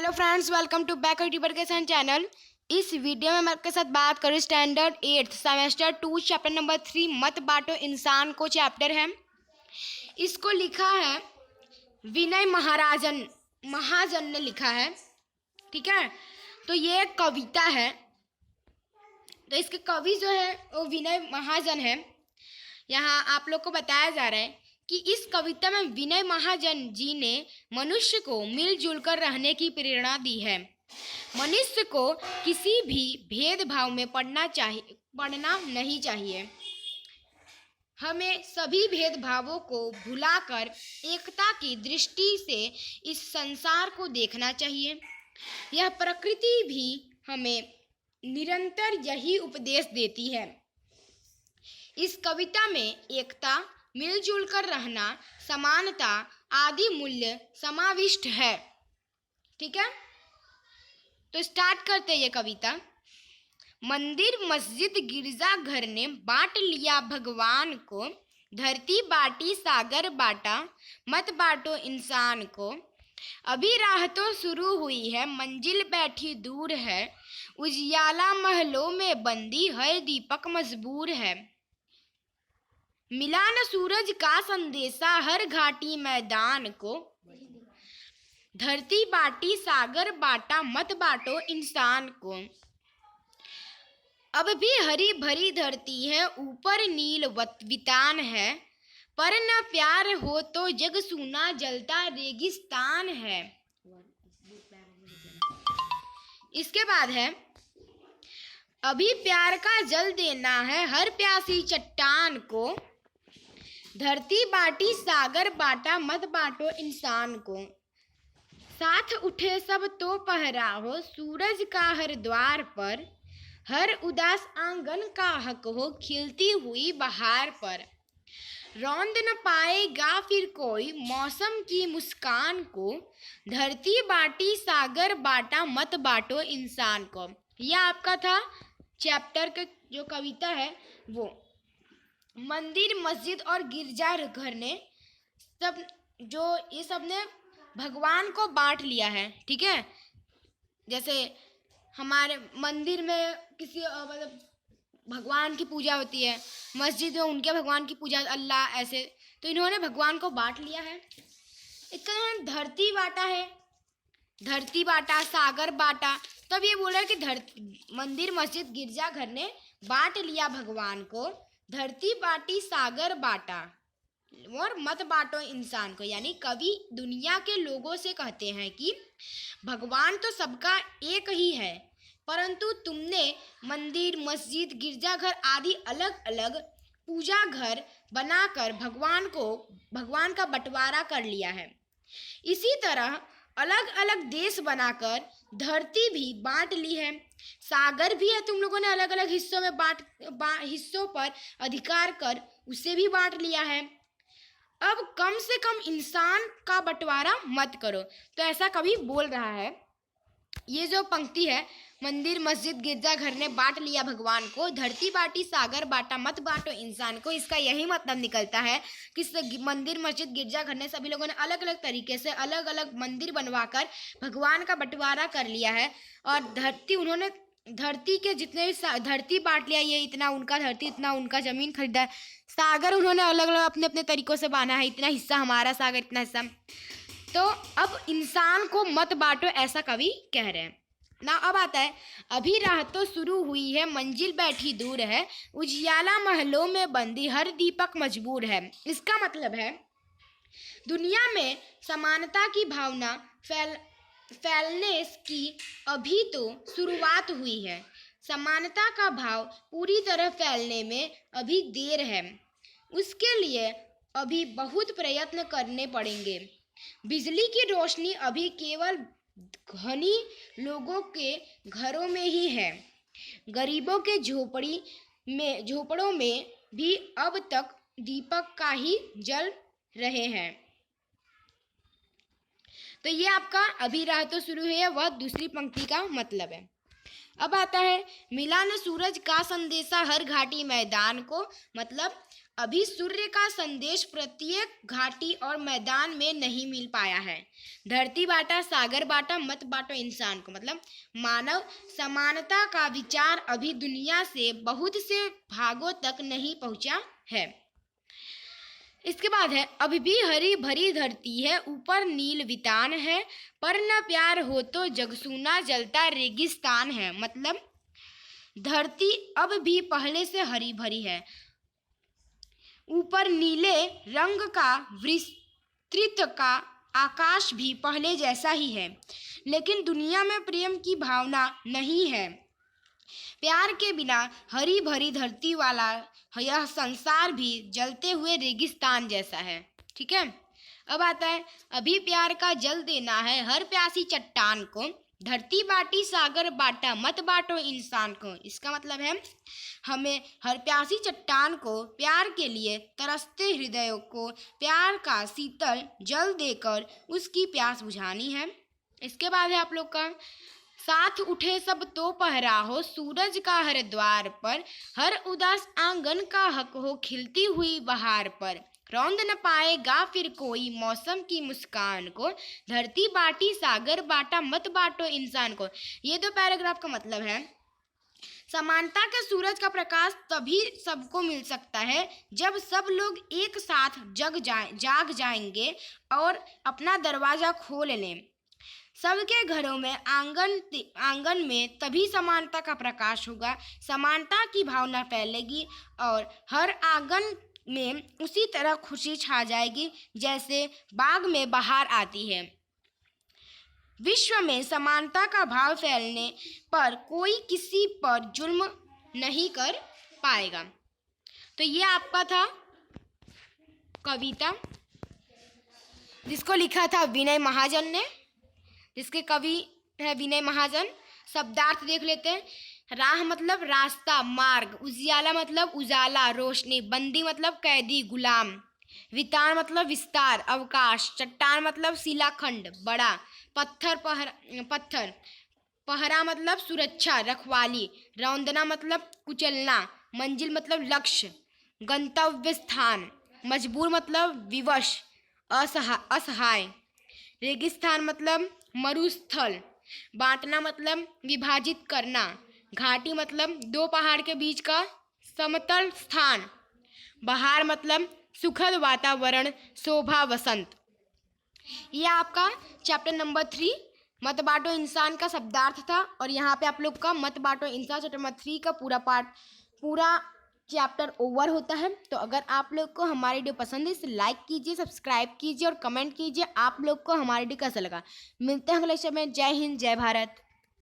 Hello friends, welcome to back YouTuber channel. इस video में मैं आपके साथ बात करूँ स्टैंडर्ड 8 सेमेस्टर 2 चैप्टर नंबर 3 मत बांटो इंसान को चैप्टर है। इसको लिखा है विनय महाजन ने लिखा है। ठीक है, तो ये एक कविता है। तो इसके कवि जो है वो विनय महाजन है। यहाँ आप लोग को बताया जा रहा है कि इस कविता में विनय महाजन जी ने मनुष्य को मिलजुल कर रहने की प्रेरणा दी है। मनुष्य को किसी भी भेदभाव में पड़ना नहीं चाहिए। हमें सभी भेदभावों को भुलाकर एकता की दृष्टि से इस संसार को देखना चाहिए। यह प्रकृति भी हमें निरंतर यही उपदेश देती है। इस कविता में एकता, मिलजुल कर रहना, समानता आदि मूल्य समाविष्ट है। ठीक है, तो स्टार्ट करते हैं ये कविता। मंदिर मस्जिद गिरजाघर ने बांट लिया भगवान को, धरती बाटी सागर बाटा, मत बांटो इंसान को। अभी राह तो शुरू हुई है, मंजिल बैठी दूर है, उजियाला महलों में बंदी है, दीपक मजबूर है। मिला न सूरज का संदेशा हर घाटी मैदान को, धरती बाटी सागर बाटा, मत बांटो इंसान को। अब भी हरी भरी धरती है, ऊपर नील वितान है, पर न प्यार हो तो जग सूना जलता रेगिस्तान है। इसके बाद है, अभी प्यार का जल देना है हर प्यासी चट्टान को, धरती बाटी सागर बाटा, मत बांटो इंसान को। साथ उठे सब तो पहराहो, सूरज का हर द्वार पर, हर उदास आंगन का हक हो, खिलती हुई बहार पर। रौंद न पाएगा फिर कोई मौसम की मुस्कान को, धरती बाटी सागर बाटा, मत बांटो इंसान को। यह आपका था चैप्टर का जो कविता है वो। मंदिर मस्जिद और गिरजाघर ने सब ने भगवान को बांट लिया है। ठीक है, जैसे हमारे मंदिर में किसी मतलब भगवान की पूजा होती है, मस्जिद में उनके भगवान की पूजा अल्लाह, ऐसे तो इन्होंने भगवान को बांट लिया है। इसका इन्होंने धरती बांटा है, धरती बांटा सागर बांटा। तब ये बोला कि मंदिर मस्जिद गिरजाघर ने बांट लिया भगवान को, धरती बाटी सागर बाटा और मत बांटो इंसान को। यानी कवि दुनिया के लोगों से कहते हैं कि भगवान तो सबका एक ही है, परंतु तुमने मंदिर मस्जिद गिरजाघर आदि अलग अलग पूजा घर बनाकर भगवान का बंटवारा कर लिया है। इसी तरह अलग अलग देश बनाकर धरती भी बांट ली है, सागर भी है, तुम लोगों ने अलग अलग हिस्सों में हिस्सों पर अधिकार कर उसे भी बांट लिया है। अब कम से कम इंसान का बंटवारा मत करो। तो ऐसा कभी बोल रहा है। ये जो पंक्ति है, मंदिर मस्जिद गिरजाघर ने बांट लिया भगवान को, धरती बाटी सागर बाटा, मत बांटो इंसान को, इसका यही मतलब निकलता है कि मंदिर मस्जिद गिरजाघर ने सभी लोगों ने अलग अलग तरीके से अलग अलग मंदिर बनवाकर भगवान का बंटवारा कर लिया है। और उन्होंने धरती के जितने भी धरती बांट लिया, ये इतना उनका धरती, इतना उनका जमीन खरीदा है। सागर उन्होंने अलग अलग अपने अपने तरीकों से बांधा है, इतना हिस्सा हमारा सागर, इतना हिस्सा। तो अब इंसान को मत बांटो, ऐसा कवि कह रहे हैं ना। अब आता है, अभी राह तो शुरू हुई है, मंजिल बैठी दूर है, उजियाला महलों में बंदी, हर दीपक मजबूर है। इसका मतलब है दुनिया में समानता की भावना फैलने की अभी तो शुरुआत हुई है। समानता का भाव पूरी तरह फैलने में अभी देर है। उसके लिए अभी बहुत प्रयत्न करने पड़ेंगे। बिजली की रोशनी अभी केवल धनी लोगों के घरों में ही है। गरीबों के झोपड़ों में भी अब तक दीपक का ही जल रहे हैं। तो ये आपका अभी राह तो शुरू हुई है, वह दूसरी पंक्ति का मतलब है। अब आता है, मिला न सूरज का संदेशा हर घाटी मैदान को, मतलब अभी सूर्य का संदेश प्रत्येक घाटी और मैदान में नहीं मिल पाया है। धरती बांटा सागर बांटा मत बांटो इंसान को, मतलब मानव समानता का विचार अभी दुनिया से बहुत से भागों तक नहीं पहुंचा है। इसके बाद है, अभी भी हरी भरी धरती है, ऊपर नील वितान है, पर न प्यार हो तो जगसूना जलता रेगिस्तान है। मतलब धरती अब भी पहले से हरी भरी है, ऊपर नीले रंग का विस्तृत का आकाश भी पहले जैसा ही है, लेकिन दुनिया में प्रेम की भावना नहीं है। प्यार के बिना हरी भरी धरती वाला यह संसार भी जलते हुए रेगिस्तान जैसा है। ठीक है, अब आता है, अभी प्यार का जल देना है हर प्यासी चट्टान को, धरती बाटी सागर बांटा मत बांटो इंसान को। इसका मतलब है, हमें हर प्यासी चट्टान को, प्यार के लिए तरसते हृदयों को प्यार का शीतल जल देकर उसकी प्यास बुझानी है। इसके बाद है आप लोग का, साथ उठे सब तो पहरा हो सूरज का हर द्वार पर, हर उदास आंगन का हक हो खिलती हुई बहार पर, रौंद न पाएगा फिर कोई मौसम की मुस्कान को, धरती बाटी सागर बांटा मत बांटो इंसान को। ये दो पैराग्राफ का मतलब है, समानता के सूरज का प्रकाश तभी सबको मिल सकता है जब सब लोग एक साथ जाग जाएंगे और अपना दरवाजा खोल लें। सबके घरों में आंगन में तभी समानता का प्रकाश होगा, समानता की भावना फैलेगी और हर आंगन में उसी तरह खुशी छा जाएगी जैसे बाग में बहार आती है। विश्व में समानता का भाव फैलने पर कोई किसी पर जुल्म नहीं कर पाएगा। तो ये आपका था कविता, जिसको लिखा था विनय महाजन ने, जिसके कवि है विनय महाजन। शब्दार्थ देख लेते हैं। राह मतलब रास्ता, मार्ग। उजियाला मतलब उजाला, रोशनी। बंदी मतलब कैदी, गुलाम। वितान मतलब विस्तार, अवकाश। चट्टान मतलब शिलाखंड, बड़ा। पत्थर पहरा मतलब सुरक्षा, रखवाली। रौंदना मतलब कुचलना। मंजिल मतलब लक्ष्य, गंतव्य स्थान। मजबूर मतलब विवश, असहाय। रेगिस्तान मतलब मरुस्थल। बांटना मतलब विभाजित करना। घाटी मतलब दो पहाड़ के बीच का समतल स्थान। बहार मतलब सुखद वातावरण, शोभा, वसंत। यह आपका चैप्टर नंबर 3 मत बांटो इंसान का शब्दार्थ था। और यहाँ पे आप लोग का मत बांटो इंसान चैप्टर नंबर 3 का पूरा चैप्टर ओवर होता है। तो अगर आप लोग को हमारी वीडियो पसंद है इसे लाइक कीजिए, सब्सक्राइब कीजिए और कमेंट कीजिए आप लोग को हमारी वीडियो कैसा लगा। मिलते हैं अगले समय। जय हिंद, जय भारत।